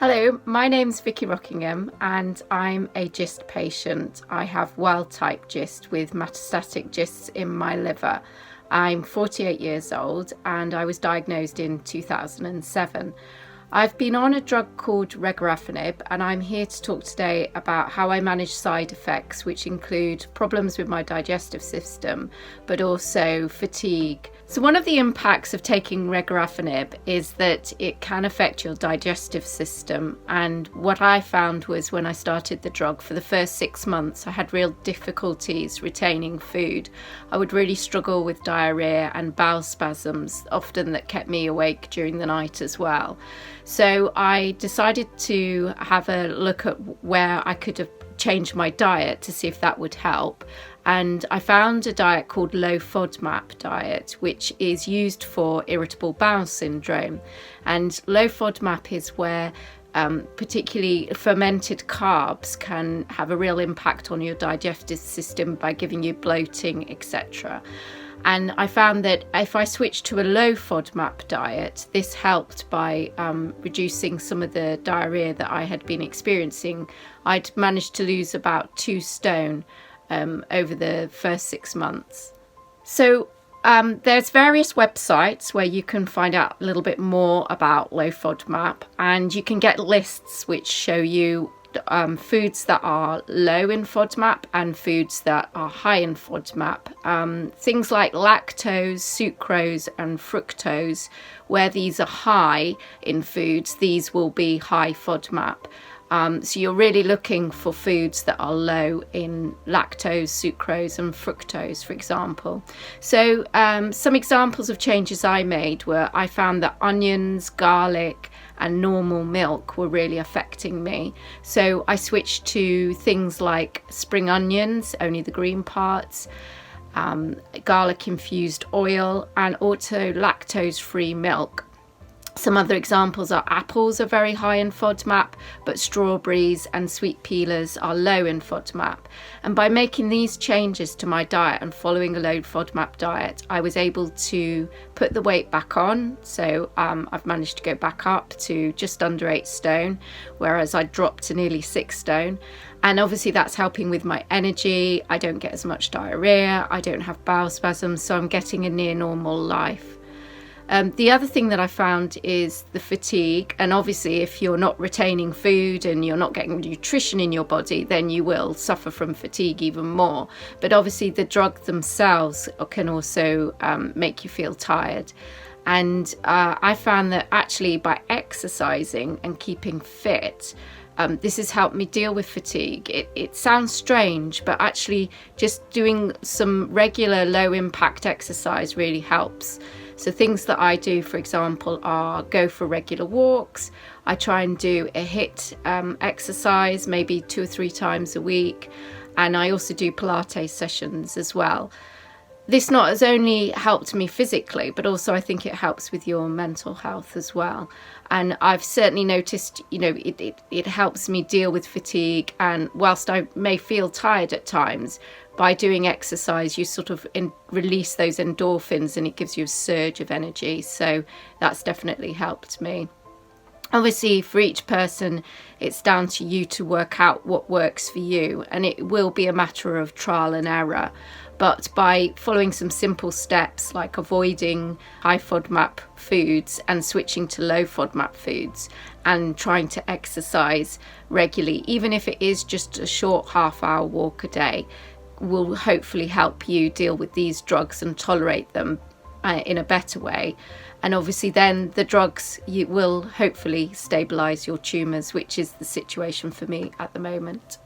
Hello, my name's Vicky Rockingham and I'm a GIST patient. I have wild-type GIST with metastatic GISTs in my liver. I'm 48 years old and I was diagnosed in 2007. I've been on a drug called regorafenib and I'm here to talk today about how I manage side effects, which include problems with my digestive system, but also fatigue. So one of the impacts of taking regorafenib is that it can affect your digestive system. And what I found was when I started the drug, for the first 6 months, I had real difficulties retaining food. I would really struggle with diarrhea and bowel spasms, often that kept me awake during the night as well. So I decided to have a look at where I could have changed my diet to see if that would help. And I found a diet called low FODMAP diet, which is used for irritable bowel syndrome. And low FODMAP is where particularly fermented carbs can have a real impact on your digestive system by giving you bloating, etc. And I found that if I switched to a low FODMAP diet, this helped by reducing some of the diarrhea that I had been experiencing. I'd managed to lose about 2 stone over the first 6 months. So there's various websites where you can find out a little bit more about low FODMAP, and you can get lists which show you foods that are low in FODMAP and foods that are high in FODMAP. Things like lactose, sucrose and fructose, where these are high in foods, these will be high FODMAP. So you're really looking for foods that are low in lactose, sucrose and fructose, for example. So some examples of changes I made were I found that onions, garlic and normal milk were really affecting me. So I switched to things like spring onions, only the green parts, garlic infused oil and also lactose-free milk. Some other examples are apples are very high in FODMAP, but strawberries and sweet peelers are low in FODMAP. And by making these changes to my diet and following a low FODMAP diet, I was able to put the weight back on. So I've managed to go back up to just under 8 stone, whereas I dropped to nearly 6 stone. And obviously that's helping with my energy. I don't get as much diarrhea. I don't have bowel spasms, so I'm getting a near normal life. The other thing that I found is the fatigue, and obviously if you're not retaining food and you're not getting nutrition in your body, then you will suffer from fatigue even more. But obviously the drugs themselves can also make you feel tired. And I found that actually by exercising and keeping fit, this has helped me deal with fatigue. It sounds strange, but actually just doing some regular low impact exercise really helps. So things that I do, for example, are go for regular walks. I try and do a HIIT exercise maybe 2 or 3 times a week. And I also do Pilates sessions as well. This not has only helped me physically, but also I think it helps with your mental health as well. And I've certainly noticed, it helps me deal with fatigue. And whilst I may feel tired at times, by doing exercise, you sort of release those endorphins and it gives you a surge of energy. So that's definitely helped me. Obviously, for each person, it's down to you to work out what works for you, and it will be a matter of trial and error. But by following some simple steps like avoiding high FODMAP foods and switching to low FODMAP foods and trying to exercise regularly, even if it is just a short half-hour walk a day, will hopefully help you deal with these drugs and tolerate them in a better way. And obviously then the drugs will hopefully stabilize your tumours, which is the situation for me at the moment.